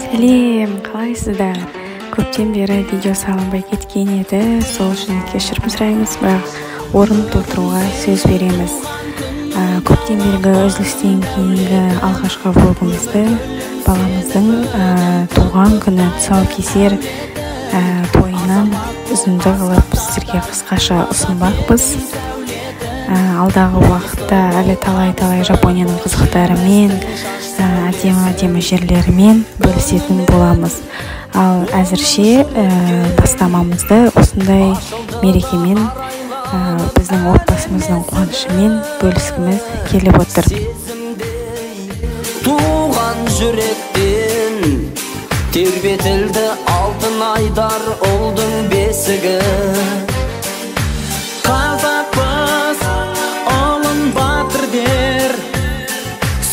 Сәлем, қалайсыздар? Көптен бері видео салынбай кеткен еді, сол үшін кешірім сұраймыз, бірақ орын толтыруға сөз береміз. Көптен бергі үзілістен кейінгі алғашқы влогымызды баламыздың туған күні тұсаукесер тойынан үзінді қылып сіздерге қысқаша ұсынбақпыз. Алдағы уақытта әлі талай Жапонияның қызықтарымен, әдемі жерлерімен бөлісетін боламыз. Ал әзірше бастамамызды осындай мерекемен, біздің отбасымыздың қуанышымен бөліскіміз келіп отыр. Туған жүректен тербетілді алтын айдар ұлдың бесігі. Қазақпыз ұлын батыр дер,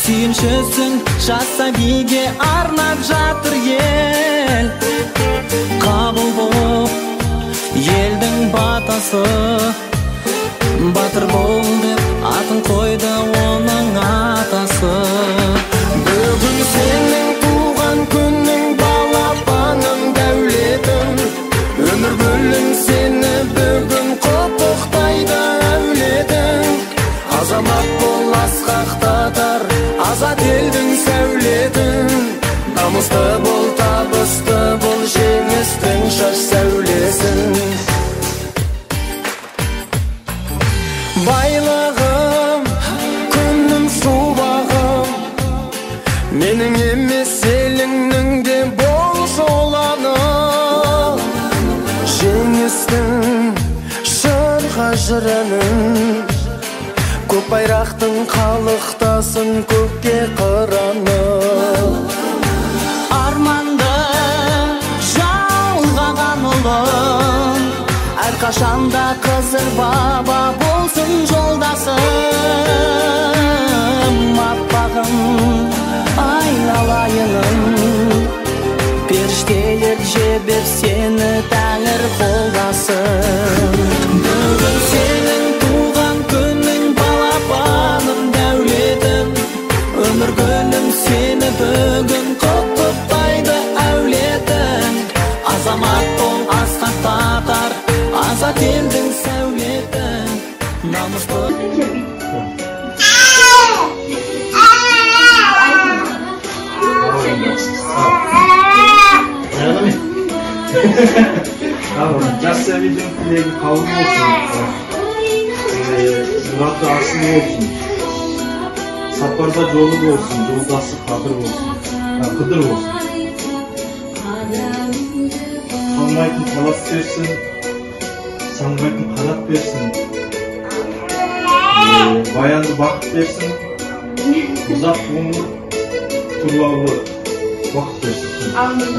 сүйіншісін жаса биге арнап жатыр ел. Қабыл боп елдің батасы, батыр бол деп атын қойды оның атасы. Бүгін сенің туған күнің, балапаның дәулетің, өмір гүлің сені бүгін құттықтайды әулетің. Азамат бол асқақтатар азат елдің сәулетін, намысты бол, табысты бол, жеңістің шаш сәулесін. Байлығым, күннің шуағым, менің емес еліңнің де бол жоланы. Жеңістің шырға жырының, көк байрақтың қалықтасын көкке қыраны. Арманды жалғаған ұлым, әрқашанда қызыр баба болсын жолдасым. Аппағым, айналайыным, періштелер жебеп сені тәңір қолдасын. Бүгін сенің туған күнің, балапаным дәулетім, өмір гүлім сені бүгін құттықтайды әулетің. Азамат бол, асқақтатар азат елдің сәулетін, намысты. Жас сәбидің тілегі қабыл болсын, мұраты асыл болсын, сапарда жолы болсын, жолдасы қыдыр болсын. Қалмайтын талап берсін, саңғайтын қанат берсін, баянды бақыт берсін, ұзақ ғұмыр тұрлаулы уақыт берсін. Amin.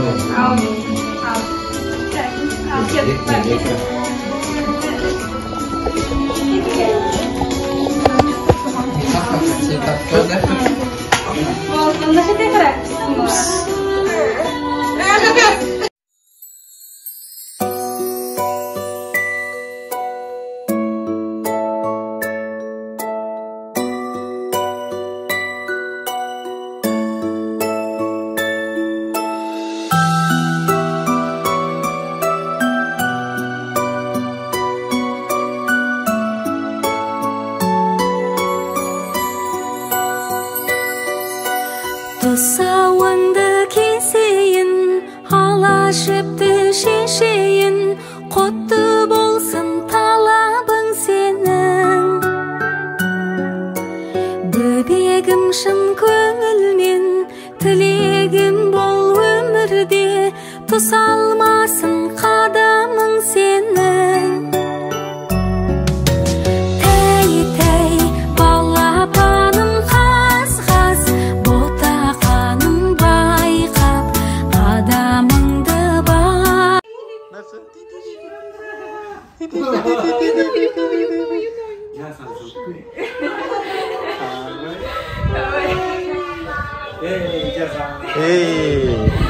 Тұсауынды кесейін, ала жіпті шешейін, құтты болсын талабың сенің. Бөбегім шын көңілмен, тілегім бол өмірде, тұсалмасын қадамың сенің. Hey.